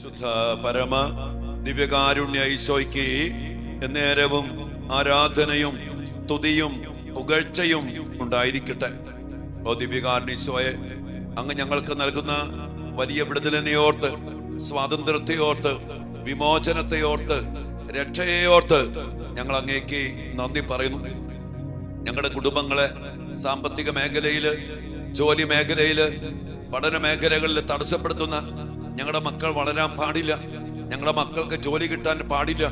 പരിശുദ്ധ പരമ ദിവ്യകാരുണ്യ ഈശോയ്ക്ക് എന്നേരവും ആരാധനയും സ്തുതിയും പുകഴ്ചയും ഉണ്ടായിരിക്കട്ടെ. ഓ ദിവ്യകാരുണ്യ ഈശോയെ, അങ്ങ് ഞങ്ങൾക്ക് നൽകുന്ന വലിയ വിടുതലിനെ ഓർത്ത്, സ്വാതന്ത്ര്യത്തെ ഓർത്ത്, വിമോചനത്തെ ഓർത്ത്, രക്ഷയെ ഓർത്ത് ഞങ്ങൾ അങ്ങേക്ക് നന്ദി പറയുന്നു. ഞങ്ങളുടെ കുടുംബങ്ങളെ സാമ്പത്തിക മേഖലയില്, ജോലി മേഖലയില്, പഠന മേഖലകളിൽ തടസ്സപ്പെടുത്തുന്ന ഞങ്ങളുടെ മക്കൾ വളരാൻ പാടില്ല. ഞങ്ങളുടെ മക്കൾക്ക് ജോലി കിട്ടാൻ പാടില്ല.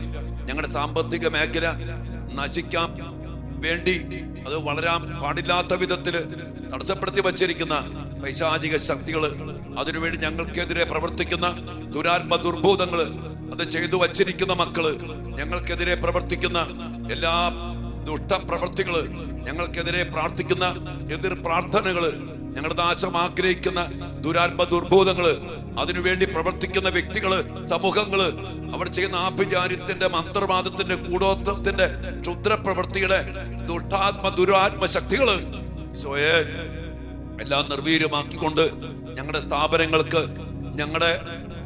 ഞങ്ങളുടെ സാമ്പത്തിക മേഖല നശിക്കാൻ വേണ്ടി അത് വളരാൻ പാടില്ലാത്ത വിധത്തില് തടസ്സപ്പെടുത്തി വച്ചിരിക്കുന്ന പൈശാചിക ശക്തികള്, അതിനുവേണ്ടി ഞങ്ങൾക്കെതിരെ പ്രവർത്തിക്കുന്ന ദുരാത്മ ദുർഭൂതങ്ങള്, അത് ചെയ്തു വച്ചിരിക്കുന്ന മക്കള്, ഞങ്ങൾക്കെതിരെ പ്രവർത്തിക്കുന്ന എല്ലാ ദുഷ്ടപ്രവർത്തികള്, ഞങ്ങൾക്കെതിരെ പ്രാർത്ഥിക്കുന്ന എതിർ പ്രാർത്ഥനകള്, ഞങ്ങളുടെ നാശം ആഗ്രഹിക്കുന്ന ദുരാത്മ ദുർഭൂതങ്ങള്, അതിനുവേണ്ടി പ്രവർത്തിക്കുന്ന വ്യക്തികള്, സമൂഹങ്ങള്, അവർ ചെയ്യുന്ന ആഭിചാര്യത്തിന്റെ, മന്ത്രവാദത്തിന്റെ, കൂടോത്രത്തിന്റെ, ക്ഷുദ്രപ്രവൃത്തിയുടെ ദുരാത്മ ശക്തികള് സ്വയെ എല്ലാം നിർവീര്യമാക്കിക്കൊണ്ട് ഞങ്ങളുടെ സ്ഥാപനങ്ങൾക്ക്, ഞങ്ങളുടെ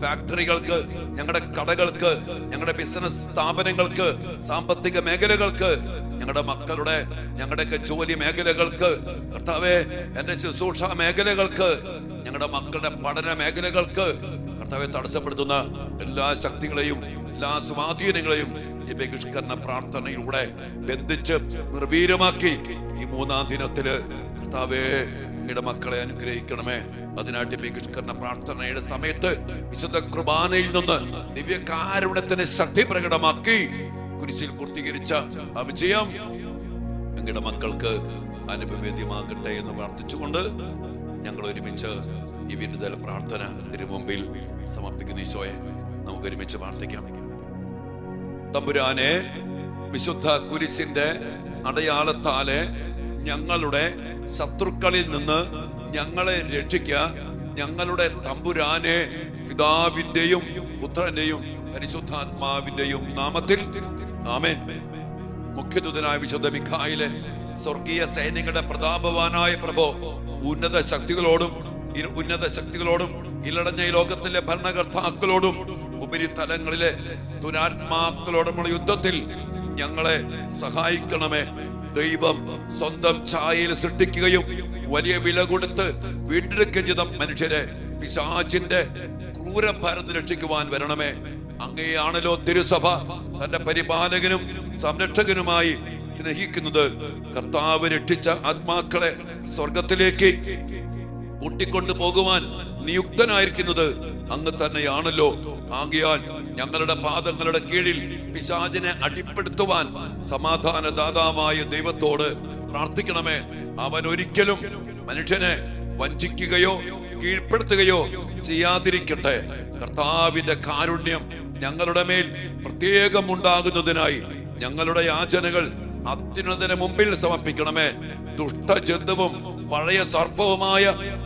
ഫാക്ടറികൾക്ക്, ഞങ്ങളുടെ കടകൾക്ക്, ഞങ്ങളുടെ ബിസിനസ് സ്ഥാപനങ്ങൾക്ക്, സാമ്പത്തിക മേഖലകൾക്ക്, ഞങ്ങളുടെ മക്കളുടെ, ഞങ്ങളുടെയൊക്കെ ജോലി മേഖലകൾക്ക്, കർത്താവേ എന്റെ ശുശ്രൂഷ മേഖലകൾക്ക്, ഞങ്ങളുടെ മക്കളുടെ പഠന മേഖലകൾക്ക് കർത്താവെ തടസ്സപ്പെടുത്തുന്ന എല്ലാ ശക്തികളെയും, എല്ലാ സ്വാധീനങ്ങളെയും ഈ ബഹിഷ്കരണ പ്രാർത്ഥനയിലൂടെ ബന്ധിച്ച് നിർവീര്യമാക്കി ഈ 3-ാം ദിനത്തില് കർത്താവേ അങ്ങയുടെ മക്കളെ അനുഗ്രഹിക്കണമേ. അതിനായിട്ട് ബഹിഷ്കരണ പ്രാർത്ഥനയുടെ സമയത്ത് വിശുദ്ധ കുർബാനയിൽ നിന്ന് ദിവ്യകാരുണ്യത്തിന് ശക്തി പ്രകടമാക്കി കുരിശിൽ പൂർത്തീകരിച്ച ആ വിജയം അങ്ങയുടെ മക്കൾക്ക് അനുഭവേദ്യമാകട്ടെ എന്ന് പ്രാർത്ഥിച്ചുകൊണ്ട് ഞങ്ങൾ ഒരുമിച്ച് ഈ വിടുതൽ പ്രാർത്ഥന തിരുമുമ്പിൽ സമർപ്പിക്കുന്ന ഈശോയെ നമുക്ക് ഒരുമിച്ച് പ്രാർത്ഥിക്കാം. തമ്പുരാനെ, വിശുദ്ധ കുരിശിന്റെ അടയാളത്താലെ ഞങ്ങളുടെ ശത്രുക്കളിൽ നിന്ന് ഞങ്ങളെ രക്ഷിക്കുക. ഞങ്ങളുടെ തമ്പുരാനെ, പിതാവിന്റെയും പുത്രന്റെയും പരിശുദ്ധാത്മാവിന്റെയും നാമത്തിൽ ആമേൻ. മുഖ്യദൂതനായ വിശുദ്ധ മിഖായേലെ, സ്വർഗീയ സൈന്യങ്ങളുടെ പ്രതാപവാനായ പ്രഭോ, ഉന്നത ശക്തികളോടും ഇലടഞ്ഞ ഈ ലോകത്തിലെ ഭരണകർത്താക്കളോടും ഉപരിതലങ്ങളിലെ ദുരാത്മാക്കളോടുമുള്ള യുദ്ധത്തിൽ ഞങ്ങളെ സഹായിക്കണമേ. ദൈവം സ്വന്തം ഛായയിൽ സൃഷ്ടിക്കുകയും വലിയ വില കൊടുത്ത് വീണ്ടെടുക്കുകയും ചെയ്ത മനുഷ്യരെ പിശാചിന്റെ ക്രൂരഭാരത്തിൽ രക്ഷിക്കുവാൻ വരണമേ. അങ്ങനെയാണല്ലോ തിരുസഭ തന്റെ പരിപാലകനും സംരക്ഷകനുമായി സ്നേഹിക്കുന്നത്. കർത്താവ് രക്ഷിച്ച ആത്മാക്കളെ സ്വർഗത്തിലേക്ക് കൂട്ടിക്കൊണ്ടു പോകുവാൻ നിയുക്തനായിരിക്കുന്നത് അങ്ങ് തന്നെയാണല്ലോ. ആകയാൽ ഞങ്ങളുടെ പാദങ്ങളുടെ കീഴിൽ പിശാചിനെ അടിപ്പെടുത്തുവാൻ സമാധാനദാതാവായ ദൈവത്തോട് പ്രാർത്ഥിക്കണമേ. അവൻ ഒരിക്കലും മനുഷ്യനെ വഞ്ചിക്കുകയോ കീഴ്പ്പെടുത്തുകയോ ചെയ്യാതിരിക്കട്ടെ. കർത്താവിന്റെ കാരുണ്യം ഞങ്ങളുടെ മേൽ പ്രത്യേകം ഉണ്ടാകുന്നതിനായി ഞങ്ങളുടെ യാചനകൾ അത്യുന്നതന് മുമ്പിൽ സമർപ്പിക്കണമേ. ദുഷ്ടജന്തുവും പഴയ സർപ്പവുമായ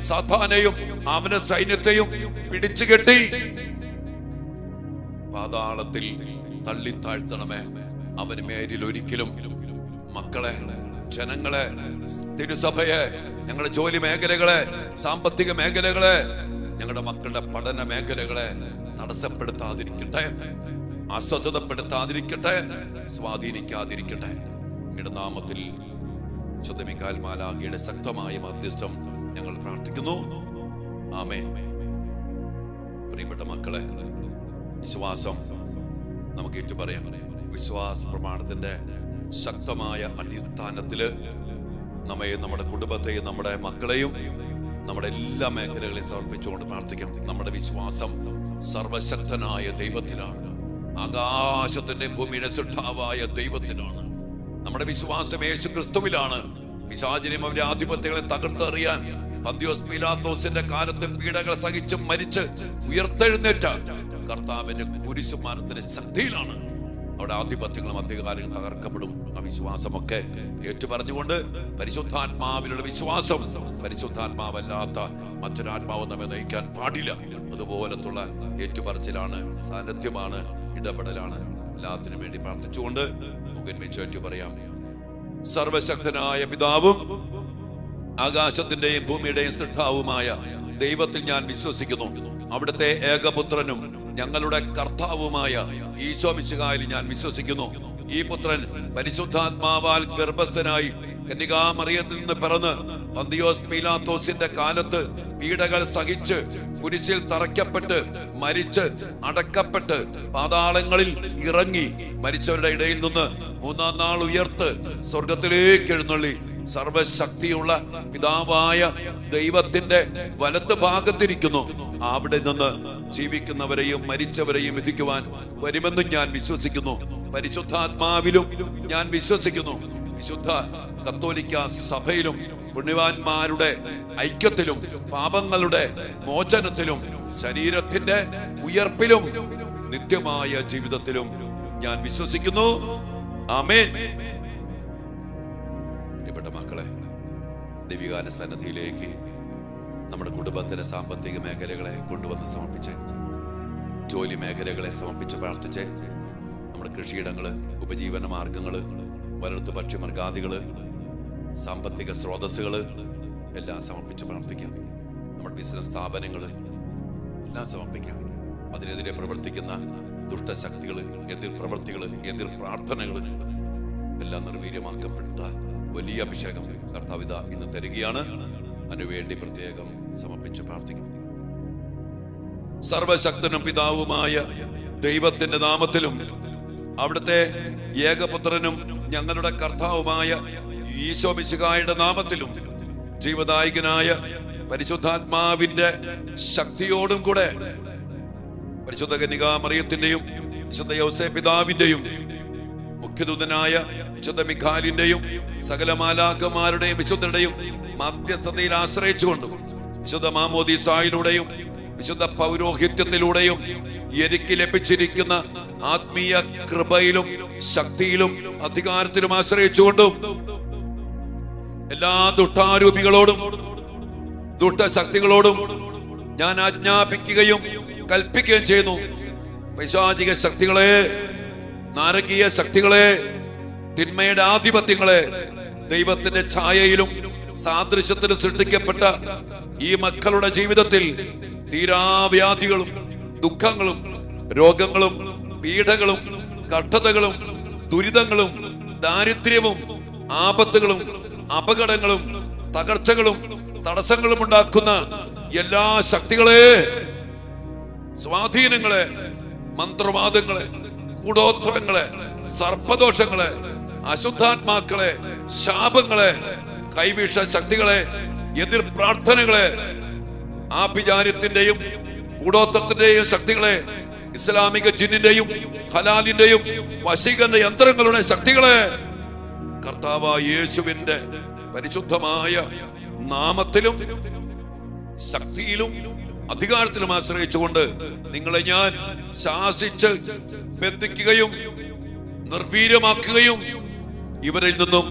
സാത്താനെയും അവന്റെ സൈന്യത്തെയും പിടിച്ചുകെട്ടി പാതാളത്തിൽ തള്ളിത്താഴ്ത്തണമേ. അവന് മേലിൽ ഒരിക്കലും മക്കളെ, ജനങ്ങളെ, തിരുസഭയെ, ഞങ്ങളുടെ ജോലി മേഖലകളെ, സാമ്പത്തിക മേഖലകളെ, ഞങ്ങളുടെ മക്കളുടെ പഠന മേഖലകളെ തടസ്സപ്പെടുത്താതിരിക്കട്ടെ, അസ്വസ്ഥതപ്പെടുത്താതിരിക്കട്ടെ, സ്വാധീനിക്കാതിരിക്കട്ടെ. അങ്ങയുടെ നാമത്തിൽ വിശുദ്ധ മിഖായേൽ മാലാഖയുടെ ശക്തമായ മധ്യസ്ഥം ഞങ്ങൾ പ്രാർത്ഥിക്കുന്നു. ആമേൻ. പ്രിയപ്പെട്ട മക്കളെ, വിശ്വാസം നമുക്ക് ഏറ്റു പറയാം. വിശ്വാസ പ്രമാണത്തിന്റെ ശക്തമായ അടിസ്ഥാനത്തില് നമ്മയും നമ്മുടെ കുടുംബത്തെയും നമ്മുടെ മക്കളെയും നമ്മുടെ എല്ലാ മേഖലകളെയും സമർപ്പിച്ചുകൊണ്ട് പ്രാർത്ഥിക്കാം. നമ്മുടെ വിശ്വാസം സർവശക്തനായ ദൈവത്തിലാണ്, ആകാശത്തിന്റെ ഭൂമിയുടെ സൃഷ്ടാവായ ദൈവത്തിലാണ്. നമ്മുടെ വിശ്വാസം യേശു ക്രിസ്തുവിലാണ്. പിശാചിനെയും അവരുടെ ആധിപത്യങ്ങളെ തകർത്തെറിയാൻ പന്തിയോസ് പീലാത്തോസിന്റെ കാലത്ത് പീഡകൾ സഹിച്ചും മരിച്ച് ഉയർത്തെഴുന്നേറ്റ കർത്താവിന്റെ കുരിശുമാനത്തിന്റെ ശക്തിയിലാണ് അവിടെ ആധിപത്യങ്ങളും അധികാരങ്ങളും തകർക്കപ്പെടും. ആ വിശ്വാസമൊക്കെ ഏറ്റുപറഞ്ഞുകൊണ്ട് പരിശുദ്ധാത്മാവിലുള്ള വിശ്വാസം, പരിശുദ്ധാത്മാവല്ലാത്ത മറ്റൊരാത്മാവ് നമ്മെ നയിക്കാൻ പാടില്ല. അതുപോലത്തുള്ള ഏറ്റുപറച്ചിലാണ്, സാന്നിധ്യമാണ്, ഇടപെടലാണ്. എല്ലാത്തിനും വേണ്ടി പ്രാർത്ഥിച്ചുകൊണ്ട് നമുക്ക് ഒരുമിച്ച് ഏറ്റു പറയാം. സർവശക്തനായ പിതാവും ആകാശത്തിന്റെയും ഭൂമിയുടെയും സൃഷ്ടാവുമായ ദൈവത്തിൽ ഞാൻ വിശ്വസിക്കുന്നു. അവിടുത്തെ ഏകപുത്രനും ഞങ്ങളുടെ കർത്താവുമായ ഈശോ മിശിഹായിൽ ഞാൻ വിശ്വസിക്കുന്നു. ഈ പുത്രൻ പരിശുദ്ധാത്മാവാൽ ഗർഭസ്ഥനായി കന്യകാമറിയത്തിൽ നിന്ന് പിറന്ന് പന്തിയോസ് പീലാത്തോസിന്റെ കാലത്ത് പീഡകൾ സഹിച്ച് കുരിശിൽ തറയ്ക്കപ്പെട്ട് മരിച്ച് അടക്കപ്പെട്ട് പാതാളങ്ങളിൽ ഇറങ്ങി മരിച്ചവരുടെ ഇടയിൽ നിന്ന് മൂന്നാം നാൾ ഉയർത്ത് സ്വർഗത്തിലേക്ക് എഴുന്നള്ളി സർവശക്തിയുള്ള പിതാവായ ദൈവത്തിന്റെ വലത്ത് ഭാഗത്തിരിക്കുന്നു. അവിടെ നിന്ന് ജീവിക്കുന്നവരെയും മരിച്ചവരെയും വിധിക്കുവാൻ വരുമെന്ന് ഞാൻ വിശ്വസിക്കുന്നു. പരിശുദ്ധാത്മാവിലും ഞാൻ വിശ്വസിക്കുന്നു. വിശുദ്ധ കത്തോലിക്ക സഭയിലും പുണ്യവാന്മാരുടെ ഐക്യത്തിലും പാപങ്ങളുടെ മോചനത്തിലും ശരീരത്തിന്റെ ഉയർപ്പിലും നിത്യമായ ജീവിതത്തിലും ഞാൻ വിശ്വസിക്കുന്നു. ആമേൻ. പ്രിയപ്പെട്ട മക്കളെ, ദൈവികാന സന്നിധിയിലേക്ക് നമ്മുടെ കുടുംബത്തിന്റെ സാമ്പത്തിക മേഖലകളെ കൊണ്ടുവന്ന് സമർപ്പിച്ച്, ജോലി മേഖലകളെ സമർപ്പിച്ച് പ്രാർത്ഥിച്ച്, നമ്മുടെ കൃഷിയിടങ്ങള്, ഉപജീവന മാർഗങ്ങള്, വളർത്തു ഭക്ഷ്യമൃഗാദികള്, സാമ്പത്തിക സ്രോതസ്സുകള് എല്ലാം സമർപ്പിച്ച് പ്രാർത്ഥിക്കാം. നമ്മുടെ ബിസിനസ് സ്ഥാപനങ്ങള് എല്ലാം സമർപ്പിക്കാം. അതിനെതിരെ പ്രവർത്തിക്കുന്ന ദുഷ്ടശക്തികള്, എതിർ പ്രവൃത്തികള്, എതിർ പ്രാർത്ഥനകള് എല്ലാം നിർവീര്യമാക്കപ്പെട്ട വലിയ അഭിഷേകം കർത്താവിത ഇന്ന് തരികയാണ്. അതിനുവേണ്ടി പ്രത്യേകം സമർപ്പിച്ച് പ്രാർത്ഥിക്കും. സർവശക്തനും പിതാവുമായ ദൈവത്തിന്റെ നാമത്തിലും അവിടുത്തെ ഏകപുത്രനും ഞങ്ങളുടെ കർത്താവുമായ ഈശോ മിശിഹായുടെ നാമത്തിലും ജീവദായകനായ പരിശുദ്ധാത്മാവിന്റെ ശക്തിയോടും കൂടെ പരിശുദ്ധ കന്യകാമറിയത്തിന്റെയും വിശുദ്ധ യോസേപ്പ് പിതാവിന്റെയും മുഖ്യദൂതനായ വിശുദ്ധ മിഖായിലിന്റെയും സകല മാലാഖമാരുടെയും വിശുദ്ധരുടെയും മധ്യസ്ഥതയിൽ ആശ്രയിച്ചുകൊണ്ടും വിശുദ്ധ മാമോദീസായിലൂടെയും വിശുദ്ധ പൗരോഹിത്യത്തിലൂടെയും എനിക്ക് ലഭിച്ചിരിക്കുന്ന ആത്മീയ കൃപയിലും ശക്തിയിലും അധികാരത്തിലും ആശ്രയിച്ചുകൊണ്ടും എല്ലാ ദുഷ്ടാരൂപികളോടും ദുഷ്ടശക്തികളോടും ഞാൻ ആജ്ഞാപിക്കുകയും കൽപ്പിക്കുകയും ചെയ്യുന്നു. പൈശാചിക ശക്തികളെ, നാരകീയ ശക്തികളെ, തിന്മയുടെ ആധിപത്യങ്ങളെ, ദൈവത്തിന്റെ ഛായയിലും സാദൃശ്യത്തിലും സൃഷ്ടിക്കപ്പെട്ട ഈ മക്കളുടെ ജീവിതത്തിൽ തീരാവ്യാധികളും ദുഃഖങ്ങളും രോഗങ്ങളും പീഡകളും കഷ്ടതകളും ദുരിതങ്ങളും ദാരിദ്ര്യവും ആപത്തുകളും അപകടങ്ങളും തകർച്ചകളും തടസ്സങ്ങളും ഉണ്ടാക്കുന്ന എല്ലാ ശക്തികളെ, സ്വാധീനങ്ങളെ, മന്ത്രവാദങ്ങളെ, കൂടോത്രങ്ങളെ, സർപ്പദോഷങ്ങളെ, അശുദ്ധാത്മാക്കളെ, ശാപങ്ങളെ, കൈവീക്ഷ ശക്തികളെ, എതിർ പ്രാർത്ഥനകളെ, ആഭിചാര്യത്തിന്റെയും കൂടോത്രത്തിന്റെയും ശക്തികളെ, ഇസ്ലാമിക ജിന്നിന്റെയും ഹലാലിന്റെയും വശീകരണ യന്ത്രങ്ങളുടെ ശക്തികളെ കർത്താവായ യേശുവിന്റെ പരിശുദ്ധമായ നാമത്തിലും ശക്തിയിലും അധികാരത്തിലും ആശ്രയിച്ചുകൊണ്ട് നിങ്ങളെ ഞാൻ ശാസിച്ച് ബന്ധിക്കുകയും നിർവീര്യമാക്കുകയും ഇവരിൽ നിന്നും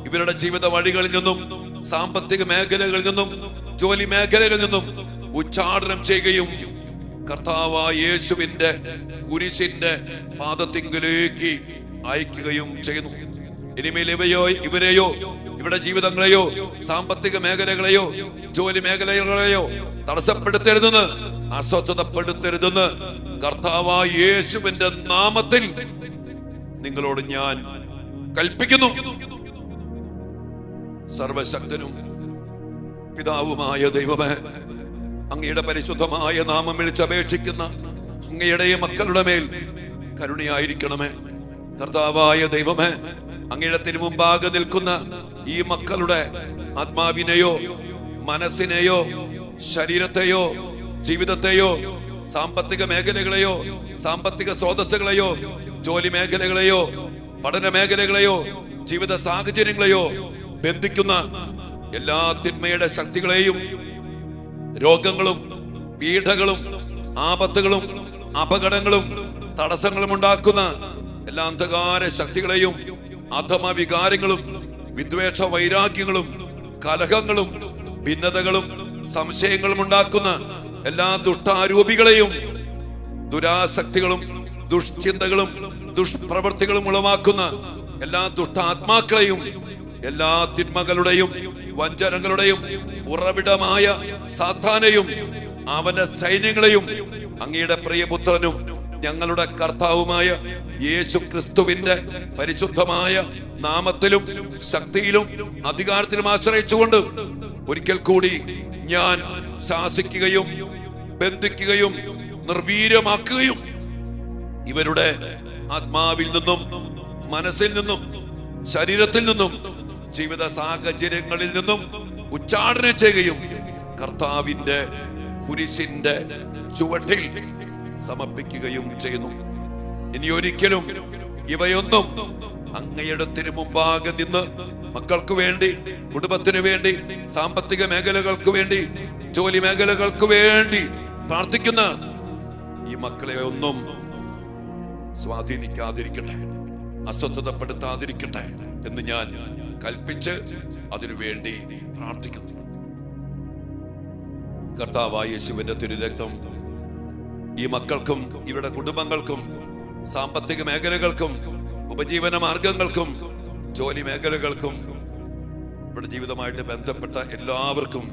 ഇവരുടെ ജീവിത വഴികളിൽ നിന്നും സാമ്പത്തിക മേഖലകളിൽ നിന്നും ജോലി മേഖലകളിൽ നിന്നും ഉച്ചാടനം ചെയ്യുകയും കർത്താവായ യേശുവിന്റെ കുരിശിന്റെ പാദത്തിങ്കിലേക്ക് അയക്കുകയും ചെയ്യുന്നു. ഇനിമേൽ ഇവരെയോ ഇവരുടെ ജീവിതങ്ങളെയോ സാമ്പത്തിക മേഖലകളെയോ ജോലി മേഖലകളെയോ തടസ്സപ്പെടുത്തരുതെന്ന്, അസ്വസ്ഥതപ്പെടുത്തരുതെന്ന് കർത്താവായ യേശുവിന്റെ നാമത്തിൽ നിങ്ങളോട് ഞാൻ കൽപ്പിക്കുന്നു. സർവശക്തനും പിതാവുമായ ദൈവമേ, അങ്ങയുടെ പരിശുദ്ധമായ നാമം വിളിച്ചപേക്ഷിക്കുന്ന അങ്ങയുടെ മക്കളുടെ മേൽ കരുണയായിരിക്കണമേ. കർത്താവായ ദൈവമേ, അങ്ങയുടെ തിരുമുമ്പാകെ നിൽക്കുന്ന ഈ മക്കളുടെ ആത്മാവിനെയോ മനസ്സിനെയോ ശരീരത്തെയോ ജീവിതത്തെയോ സാമ്പത്തിക മേഖലകളെയോ സാമ്പത്തിക സ്രോതസ്സുകളെയോ ജോലി മേഖലകളെയോ പഠന മേഖലകളെയോ ജീവിത സാഹചര്യങ്ങളെയോ ബന്ധിക്കുന്ന എല്ലാ തിന്മയുടെ ശക്തികളെയും രോഗങ്ങളും പീഡകളും ആപത്തുകളും അപകടങ്ങളും തടസ്സങ്ങളും ഉണ്ടാക്കുന്ന എല്ലാ അന്ധകാര ശക്തികളെയും അധമ വികാരങ്ങളും വിദ്വേഷ വൈരാഗ്യങ്ങളും കലഹങ്ങളും ഭിന്നതകളും സംശയങ്ങളും ഉണ്ടാക്കുന്ന എല്ലാ ദുഷ്ടാരൂപികളെയും ദുരാസക്തികളും ദുഷ്ചിന്തകളും ദുഷ്പ്രവൃത്തികളും ഉളവാക്കുന്ന എല്ലാ ദുഷ്ടാത്മാക്കളെയും എല്ലാ തിന്മകളുടെയും വഞ്ചനകളുടെയും ഉറവിടമായ സാത്താനെയും അവന്റെ സൈന്യങ്ങളെയും അങ്ങയുടെ പ്രിയപുത്രനും ഞങ്ങളുടെ കർത്താവുമായ യേശു ക്രിസ്തുവിന്റെ പരിശുദ്ധമായ നാമത്തിലും ശക്തിയിലും അധികാരത്തിലും ആശ്രയിച്ചുകൊണ്ട് ഒരിക്കൽ കൂടി ഞാൻ ശാസിക്കുകയും ബന്ധിക്കുകയും നിർവീര്യമാക്കുകയും ഇവരുടെ ആത്മാവിൽ നിന്നും മനസ്സിൽ നിന്നും ശരീരത്തിൽ നിന്നും ജീവിത സാഹചര്യങ്ങളിൽ നിന്നും ഉച്ചാടനം ചെയ്യുകയും കർത്താവിന്റെ കുരിശിന്റെ ചുവട്ടിൽ സമർപ്പിക്കുകയും ചെയ്യുന്നു. ഇനി ഒരിക്കലും ഇവയൊന്നും അങ്ങയുടെ തിരുമുമ്പാകെ നിന്ന് മക്കൾക്ക് വേണ്ടി, കുടുംബത്തിനു വേണ്ടി, സാമ്പത്തിക മേഖലകൾക്ക് വേണ്ടി, ജോലി മേഖലകൾക്ക് വേണ്ടി പ്രാർത്ഥിക്കുന്ന ഈ മക്കളെ ഒന്നും സ്വാധീനിക്കാതിരിക്കട്ടെ, അസ്വസ്ഥതപ്പെടുത്താതിരിക്കട്ടെ എന്ന് ഞാൻ കൽപ്പിച്ച് അതിനുവേണ്ടി പ്രാർത്ഥിക്കുന്നു. കർത്താവായ യേശുവിന്റെ തിരുരക്തം ഈ മക്കൾക്കും ഇവരുടെ കുടുംബങ്ങൾക്കും സാമ്പത്തിക മേഖലകൾക്കും ഉപജീവന മാർഗങ്ങൾക്കും ജോലി മേഖലകൾക്കും ഇവിടെ ജീവിതമായിട്ട് ബന്ധപ്പെട്ട എല്ലാവർക്കും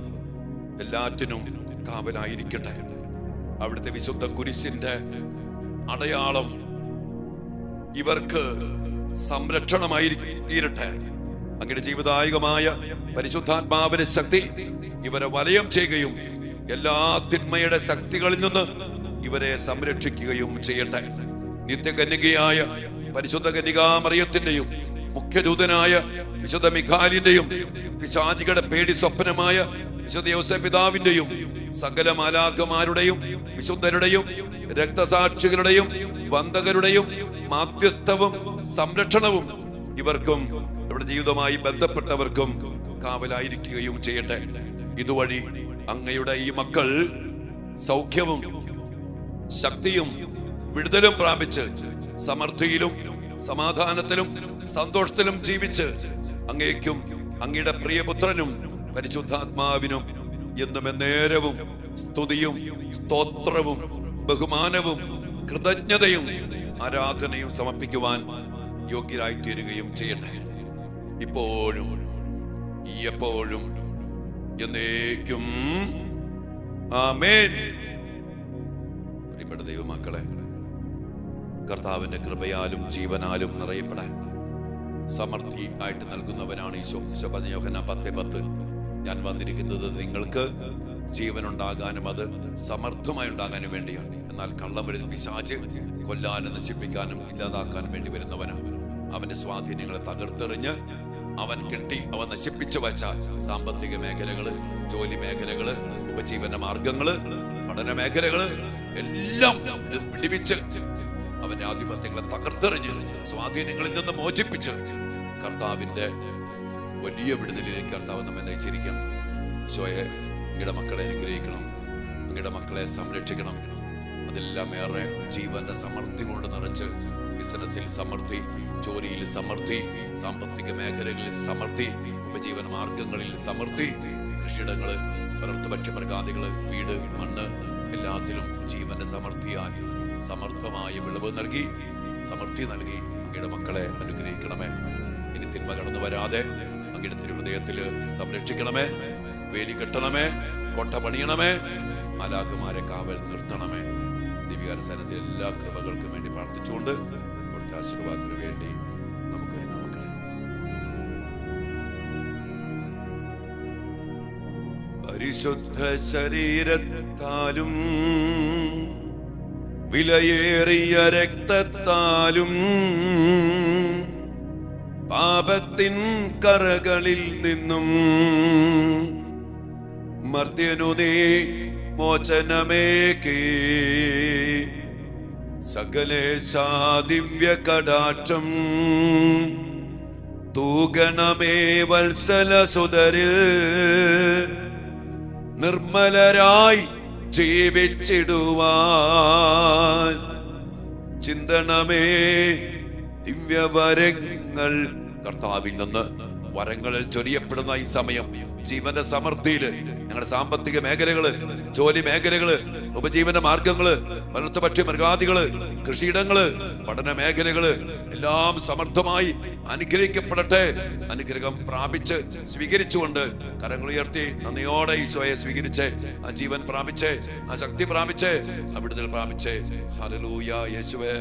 എല്ലാറ്റിനും കാവലായിരിക്കട്ടെ. അവിടുത്തെ വിശുദ്ധ കുരിശിന്റെ അടയാളം ഇവർക്ക് സംരക്ഷണമായി തീരട്ടെ. അങ്ങയുടെ ജീവിതായികമായ പരിശുദ്ധാത്മാവിന്റെ ശക്തി ഇവരെ വലയം ചെയ്യുകയും എല്ലാ തിന്മയുടെ ശക്തികളിൽ നിന്ന് ഇവരെ സംരക്ഷിക്കുകയും ചെയ്യട്ടെ. നിത്യകന്യകയായ പരിശുദ്ധ കന്യകാമറിയത്തിന്റെയും മുഖ്യദൂതനായ വിശുദ്ധ മിഖായിലിന്റെയും പിശാചികളുടെ പേടി സ്വപ്നമായ വിശുദ്ധ യോസേപ്പ് പിതാവിന്റെയും സകല മാലാഖമാരുടെയും വിശുദ്ധരുടെയും രക്തസാക്ഷികളുടെയും വന്ദകരുടെയും മാധ്യസ്ഥവും സംരക്ഷണവും ഇവർക്കും ഇവിടെ ജീവിതവുമായി ബന്ധപ്പെട്ടവർക്കും കാവലായിരിക്കുകയും ചെയ്യട്ടെ. ഇതുവഴി അങ്ങയുടെ ഈ മക്കൾ സൗഖ്യവും ശക്തിയും വിടുതലും പ്രാപിച്ച് സമൃദ്ധിയിലും സമാധാനത്തിലും സന്തോഷത്തിലും ജീവിച്ച് അങ്ങേക്കും അങ്ങയുടെ പ്രിയപുത്രനും പരിശുദ്ധാത്മാവിനും എന്നും എന്നേരവും സ്തുതിയും സ്തോത്രവും ബഹുമാനവും കൃതജ്ഞതയും ആരാധനയും സമർപ്പിക്കുവാൻ യോഗ്യരായി തീരുകയും ചെയ്യട്ടെ. ഇപ്പോഴും എപ്പോഴും എന്നേക്കും ആമേൻ. പ്രിയപ്പെട്ട ദൈവമക്കളെ, കർത്താവിന്റെ കൃപയാലും ജീവനാലും നിറയപ്പെടാൻ സമൃദ്ധി ആയിട്ട് നൽകുന്നവനാണ് ഈശോ. യോഹന്നാൻ 10:10 ഞാൻ വന്നിരിക്കുന്നത് നിങ്ങൾക്ക് ജീവനുണ്ടാകാനും അത് സമർത്ഥമായി ഉണ്ടാകാനും വേണ്ടിയാണ്. എന്നാൽ കള്ളം വരുന്ന പിശാച് കൊല്ലാനും നശിപ്പിക്കാനും ഇല്ലാതാക്കാനും വേണ്ടി വരുന്നവനാണ്. അവന്റെ സ്വാധീനങ്ങളെ തകർത്തെറിഞ്ഞ് അവൻ കെട്ടി അവൻ നശിപ്പിച്ചു വച്ച സാമ്പത്തിക മേഖലകള്, ജോലി മേഖലകള്, ഉപജീവന മാർഗങ്ങള്, പഠന മേഖലകള് എല്ലാം പിടിപ്പിച്ച് അവന്റെ ആധിപത്യങ്ങളെ തകർത്തെറിഞ്ഞ് സ്വാധീനങ്ങളിൽ നിന്ന് മോചിപ്പിച്ച് കർത്താവിന്റെ വലിയ വിടുതലിലേക്ക് കർത്താവ് നമ്മെ നയിച്ചിരിക്കണം. ഈശോയെ, അങ്ങയുടെ മക്കളെ അനുഗ്രഹിക്കണം, അങ്ങയുടെ മക്കളെ സംരക്ഷിക്കണം. അതെല്ലാം ഏറെ ജീവന്റെ സമൃദ്ധി കൊണ്ട് നിറച്ച് ബിസിനസ്സിൽ സമൃദ്ധി, ജോലിയിൽ സമൃദ്ധി, സാമ്പത്തിക മേഖലകളിൽ സമൃദ്ധി, ഉപജീവന മാർഗങ്ങളിൽ സമൃദ്ധി, കൃഷിയിടങ്ങള്, വളർത്തുപക്ഷമൃഗാദികള്, വീട്, മണ്ണ് എല്ലാത്തിലും ജീവന്റെ സമൃദ്ധിയായി സമർത്ഥമായ വിളവ് നൽകി സമൃദ്ധി നൽകി അങ്ങയുടെ മക്കളെ അനുഗ്രഹിക്കണമേ. ഇനി തിന്മ കടന്നു വരാതെ അങ്ങയുടെ തിരുഹൃദയത്തില് സംരക്ഷിക്കണമേ. വേലി കെട്ടണമേ, കോട്ട പണിയണമേ, മാലാഖമാരെ കാവൽ നിർത്തണമേ. ദിവ്യാരസനത്തിൽ എല്ലാ കൃപകൾക്കും വേണ്ടി പ്രാർത്ഥിച്ചുകൊണ്ട് അവിടുത്തെ ആശീർവാദത്തിന് വേണ്ടി നമുക്കൊരു മക്കളെ പരിശുദ്ധ ശരീരത്താലും വിലയേറിയ രക്തത്താലും പാപത്തിൻ കറകളിൽ നിന്നും മർത്യനു നീ മോചനമേകി സകലേശാ ദിവ്യ കടാക്ഷം തൂഗണമേ വത്സല സുതരിൽ നിർമ്മലരായി ജീവിച്ചിടുവാൻ ചിന്തണമേ ദിവ്യവരങ്ങൾ. കർത്താവിൽ നിന്ന് വരങ്ങളിൽ ചൊരിയപ്പെടുന്ന ഈ സമയം ജീവന്റെ സമൃദ്ധിയില് ഞങ്ങളുടെ സാമ്പത്തിക മേഖലകള്, ജോലി മേഖലകള്, ഉപജീവന മാർഗങ്ങള്, വളർത്തുപക്ഷി മൃഗാദികള്, കൃഷിയിടങ്ങള്, പഠന മേഖലകള് എല്ലാം സമൃദ്ധമായി അനുഗ്രഹിക്കപ്പെടട്ടെ. അനുഗ്രഹം പ്രാപിച്ച് സ്വീകരിച്ചുകൊണ്ട് കരങ്ങൾ ഉയർത്തി നന്ദിയോടെ ഈശോയെ സ്വീകരിച്ച് ആ ജീവൻ പ്രാപിച്ച് ആ ശക്തി പ്രാപിച്ച് ആ വിടുതൽ പ്രാപിച്ച്. ഹല്ലേലൂയ യേശുവേ.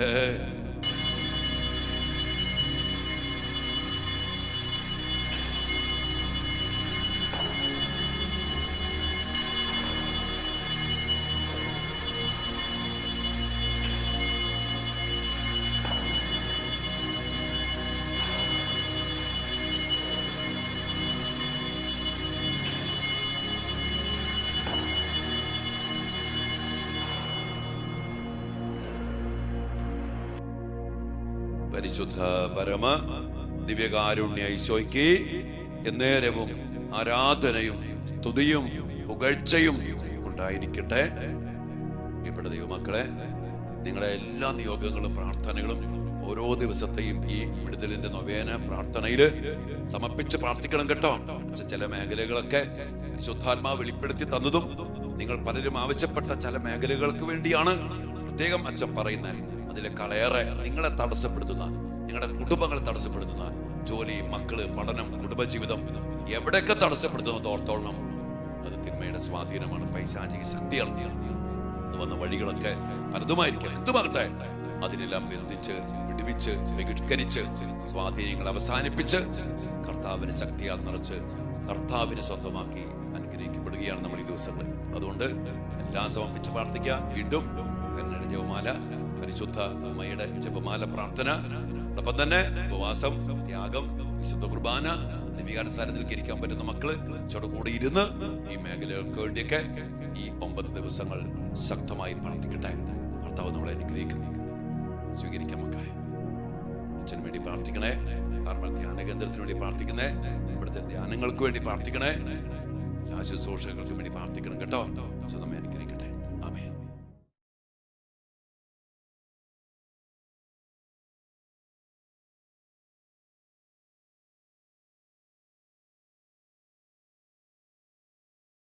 പരിശുദ്ധ പരമ ദിവ്യകാരുണ്യ ഈശോയ്ക്ക് എന്നേരവും ആരാധനയും സ്തുതിയും പുകഴ്ചയും ഉണ്ടായിരിക്കട്ടെ. പ്രിയപ്പെട്ട ദൈവമക്കളെ, നിങ്ങളുടെ എല്ലാ നിയോഗങ്ങളും പ്രാർത്ഥനകളും ഓരോ ദിവസത്തെയും ഈ വിടുതലിന്റെ നൊവേന പ്രാർത്ഥനയില് സമർപ്പിച്ച് പ്രാർത്ഥിക്കണം കേട്ടോ. ചില മേഖലകളൊക്കെ പരിശുദ്ധാത്മാവ് വെളിപ്പെടുത്തി തന്നതും നിങ്ങൾ പലരും ആവശ്യപ്പെട്ട ചില മേഖലകൾക്ക് വേണ്ടിയാണ് പ്രത്യേകം അച്ഛൻ പറയുന്നത്. അതിലേക്കാളേറെ നിങ്ങളെ തടസ്സപ്പെടുത്തുന്ന, നിങ്ങളുടെ കുടുംബങ്ങളെ തടസ്സപ്പെടുത്തുന്ന ജോലി, മക്കള്, പഠനം, കുടുംബജീവിതം എവിടെയൊക്കെ തടസ്സപ്പെടുത്തുന്നത് ഓർത്തോളണം. അത് തിന്മയുടെ സ്വാധീനമാണ്, പൈശാചിക ശക്തിയാണ്. വന്ന വഴികളൊക്കെ പലതുമായിരിക്കാം, എന്തുമാകട്ടെ അതിനെല്ലാം ബന്ധിച്ച് വിടുവിച്ച് ബഹിഷ്കരിച്ച് സ്വാധീനങ്ങൾ അവസാനിപ്പിച്ച് കർത്താവിന് ശക്തിയാൽ നിറച്ച് കർത്താവിന് സ്വന്തമാക്കി അനുഗ്രഹിക്കപ്പെടുകയാണ് നമ്മൾ ഈ ദിവസങ്ങളിൽ. അതുകൊണ്ട് എല്ലാം സമർപ്പിച്ച് പ്രാർത്ഥിക്കുക. വീണ്ടും കന്നഡ ജപമാല, പരിശുദ്ധ അമ്മയുടെ ജപമാല പ്രാർത്ഥന, അതോടൊപ്പം തന്നെ ഉപവാസം, ത്യാഗം, വിശുദ്ധ കുർബാന, നിമികാനുസാരത്തിൽ ഇരിക്കാൻ പറ്റുന്ന മക്കള് കൂടി ഇരുന്ന് ഈ മേഖലകൾക്ക് വേണ്ടിയൊക്കെ ഈ 9 ദിവസങ്ങൾ ശക്തമായി പ്രാർത്ഥിക്കട്ടെ. കർത്താവ് നമ്മളെ അനുഗ്രഹിക്കുന്നു. സ്വീകരിക്കാം മക്കളെ. അച്ഛന് വേണ്ടി പ്രാർത്ഥിക്കണേ. കാർമൽ ധ്യാന കേന്ദ്രത്തിന് വേണ്ടി പ്രാർത്ഥിക്കണേ. ഇവിടുത്തെ ധ്യാനങ്ങൾക്ക് വേണ്ടി പ്രാർത്ഥിക്കണേ. എല്ലാ ശുശ്രൂഷകൾക്കും വേണ്ടി പ്രാർത്ഥിക്കണം കേട്ടോ. നമ്മെ അനുഗ്രഹിക്കണം.